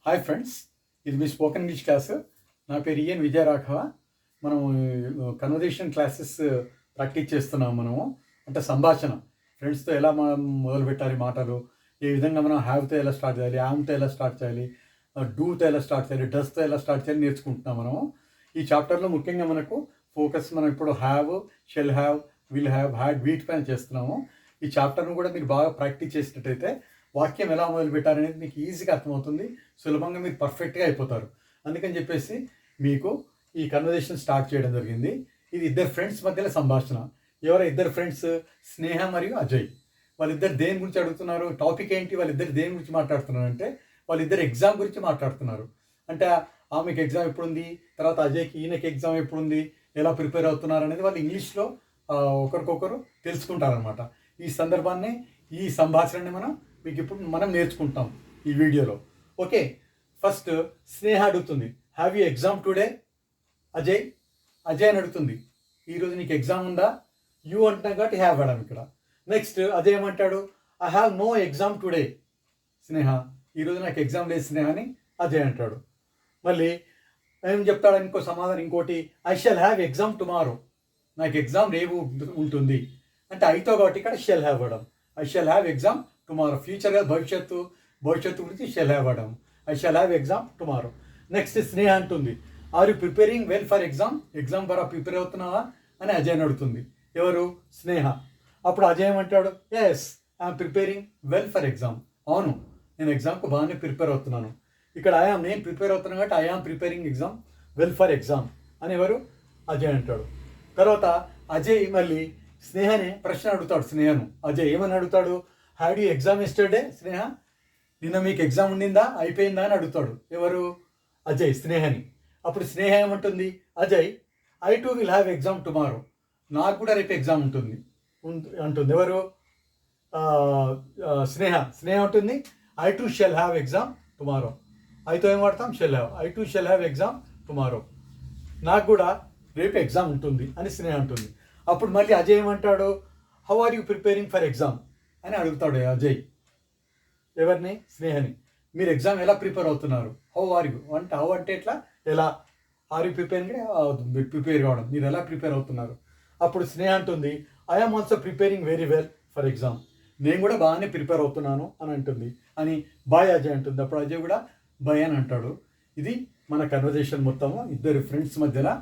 Hi friends, ఇది మీ spoken English class. నా పేరు ఈఎన్ విజయరాఘవ. మనం కన్వర్జేషన్ క్లాసెస్ ప్రాక్టీస్ చేస్తున్నాం. మనము అంటే సంభాషణ ఫ్రెండ్స్తో ఎలా మనం మొదలు పెట్టాలి, మాటలు ఏ విధంగా మనం హ్యావ్తో ఎలా స్టార్ట్ చేయాలి, యామ్తో ఎలా స్టార్ట్ చేయాలి, డూతో ఎలా స్టార్ట్ చేయాలి, డస్తో ఎలా స్టార్ట్ చేయాలి నేర్చుకుంటున్నాం మనము. ఈ చాప్టర్లో ముఖ్యంగా మనకు ఫోకస్ మనం ఇప్పుడు have, shell have, will have, had, వీటిపైన చేస్తున్నాము. ఈ చాప్టర్ను కూడా మీరు బాగా ప్రాక్టీస్ చేసినట్టయితే వాక్యం ఎలా మొదలు పెట్టారనేది మీకు ఈజీగా అర్థమవుతుంది. సులభంగా మీరు పర్ఫెక్ట్గా అయిపోతారు. అందుకని చెప్పేసి మీకు ఈ కన్వర్జేషన్ స్టార్ట్ చేయడం జరిగింది. ఇది ఇద్దరు ఫ్రెండ్స్ మధ్యలో సంభాషణ. ఎవరో ఇద్దరు ఫ్రెండ్స్, స్నేహ మరియు అజయ్. వాళ్ళిద్దరు దేని గురించి అడుగుతున్నారు, టాపిక్ ఏంటి, వాళ్ళిద్దరు దేని గురించి మాట్లాడుతున్నారు అంటే వాళ్ళిద్దరు ఎగ్జామ్ గురించి మాట్లాడుతున్నారు. అంటే ఆమెకి ఎగ్జామ్ ఎప్పుడుంది, తర్వాత అజయ్కి ఈయనకి ఎగ్జామ్ ఎప్పుడుంది, ఎలా ప్రిపేర్ అవుతున్నారు అనేది వాళ్ళు ఇంగ్లీష్లో ఒకరికొకరు తెలుసుకుంటారనమాట. ఈ సందర్భాన్ని, ఈ సంభాషణని మీకు ఇప్పుడు మనం నేర్చుకుంటాం ఈ వీడియోలో. ఓకే, ఫస్ట్ స్నేహ అడుగుతుంది, have you exam today Ajay. Ajay అని అడుగుతుంది, ఈరోజు నీకు ఎగ్జామ్ ఉందా. యూ అంటున్నా కాబట్టి హ్యావ్ వాడాం ఇక్కడ. నెక్స్ట్ అజయ్ ఏమంటాడు, I have no exam today Sneha. ఈరోజు నాకు ఎగ్జామ్ లేదు స్నేహ అని అజయ్ అంటాడు. మళ్ళీ ఏం చెప్తాడు ఇంకో సమాధానం, ఇంకోటి, I shall have exam tomorrow. నాకు ఎగ్జామ్ రేపు ఉంటుంది అంటే ఐతో కాబట్టి ఇక్కడ షెల్ హ్యావ్ వాడాం. I shall have exam tomorrow. Future కదా, భవిష్యత్తు గురించి షెల్ హ్యావ్ వాడాం. I shall have exam tomorrow. Next Sneha అంటుంది, are you preparing well for exam. Exam ద్వారా ప్రిపేర్ అవుతున్నావా అని అజయ్ అడుగుతుంది. ఎవరు, స్నేహ. అప్పుడు అజయ్ ఏమంటాడు, yes I'm preparing well for exam. అవును, నేను ఎగ్జామ్కు బాగానే ప్రిపేర్ అవుతున్నాను. ఇక్కడ నేను ప్రిపేర్ అవుతున్నాను కాబట్టి I am preparing exam well for exam అని ఎవరు, అజయ్ అంటాడు. తర్వాత అజయ్ మళ్ళీ స్నేహని ప్రశ్న అడుగుతాడు. స్నేహను అజయ్ ఏమని అడుగుతాడు, హ్యాడ్ యూ ఎగ్జామ్ ఎస్టర్డే స్నేహ. నిన్న మీకు ఎగ్జామ్ ఉండిందా, అయిపోయిందా అని అడుగుతాడు. ఎవరు, అజయ్ స్నేహని. అప్పుడు స్నేహ ఏమంటుంది, Ajay I too will have exam tomorrow. నాకు కూడా రేపు ఎగ్జామ్ ఉంటుంది అంటుంది. ఎవరు, స్నేహ ఉంటుంది, I too shall have exam tomorrow. ఐతో ఏం వాడతాం, shall have. I too shall have exam tomorrow. నాకు కూడా రేపు ఎగ్జామ్ ఉంటుంది అని స్నేహ అంటుంది. అప్పుడు మళ్ళీ అజయ్ ఏమంటాడు, how are you preparing for exam అని అడుగుతాడు అజయ్. ఎవరిని, స్నేహని. మీరు ఎగ్జామ్ ఎలా ప్రిపేర్ అవుతున్నారు. హౌ ఆర్ యూ అంటే, హౌ అంటే ఎట్లా, ఎలా, ఆర్ యూ ప్రిపేరింగ్ ప్రిపేర్ కావడం, మీరు ఎలా ప్రిపేర్ అవుతున్నారు. అప్పుడు స్నేహ అంటుంది, I'm also preparing very well for exam. నేను కూడా బాగానే ప్రిపేర్ అవుతున్నాను అని అంటుంది. అని బాయ్ అజయ్ అంటుంది. అప్పుడు అజయ్ కూడా బాయ్ అని అంటాడు. ఇది మన కన్వర్జేషన్ మొత్తము ఇద్దరు ఫ్రెండ్స్ మధ్యలో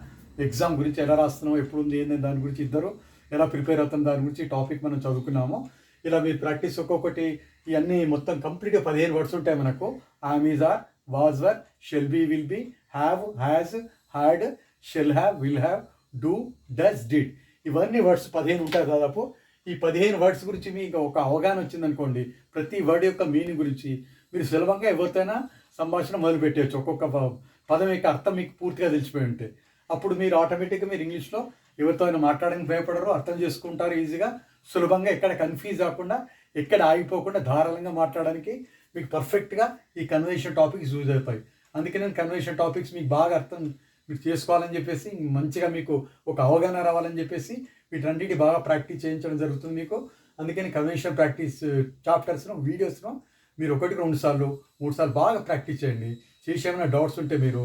ఎగ్జామ్ గురించి ఎలా రాస్తున్నాం, ఎప్పుడు ఉంది, ఏంటంటే దాని గురించి ఇద్దరు ఎలా ప్రిపేర్ అవుతాం దాని గురించి టాపిక్ మనం చదువుకున్నాము. ఇలా మీరు ప్రాక్టీస్ ఒక్కొక్కటి ఇవన్నీ మొత్తం కంప్లీట్గా 15 వర్డ్స్ ఉంటాయి మనకు. Am, is, are, was, were, shall be, will be, have, has, had, shall have, will have, do, does, did. ఇవన్నీ వర్డ్స్ 15 ఉంటాయి దాదాపు. ఈ 15 వర్డ్స్ గురించి మీకు ఒక అవగాహన వచ్చిందనుకోండి, ప్రతి వర్డ్ యొక్క మీనింగ్ గురించి మీరు సులభంగా ఎవరితోనైనా సంభాషణ మొదలు పెట్టవచ్చు. ఒక్కొక్క పదం యొక్క అర్థం మీకు పూర్తిగా తెలిసిపోయి ఉంటే అప్పుడు మీరు ఆటోమేటిక్గా మీరు ఇంగ్లీష్లో ఎవరితో అయినా మాట్లాడడానికి భయపడరు, అర్థం చేసుకుంటారు ఈజీగా, సులభంగా, ఎక్కడ కన్ఫ్యూజ్ కాకుండా, ఎక్కడ ఆగిపోకుండా ధారాళంగా మాట్లాడడానికి మీకు పర్ఫెక్ట్గా ఈ కన్వర్జేషన్ టాపిక్స్ యూజ్ అవుతాయి. అందుకే నేను కన్వర్జేషన్ టాపిక్స్ మీకు బాగా అర్థం మీరు చేసుకోవాలని చెప్పేసి, మంచిగా మీకు ఒక అవగాహన రావాలని చెప్పేసి వీటన్నిటి బాగా ప్రాక్టీస్ చేయించడం జరుగుతుంది మీకు. అందుకని కన్వర్జేషన్ ప్రాక్టీస్ చాప్టర్స్ను, వీడియోస్ను మీరు 1-2 సార్లు 3 సార్లు బాగా ప్రాక్టీస్ చేయండి. చేసి ఏమైనా డౌట్స్ ఉంటే మీరు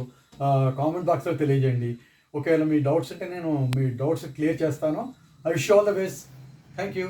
కామెంట్ బాక్స్లో తెలియజేయండి. ఒకవేళ మీ డౌట్స్ ఉంటే నేను మీ డౌట్స్ క్లియర్ చేస్తాను. I wish you all the best. Thank you.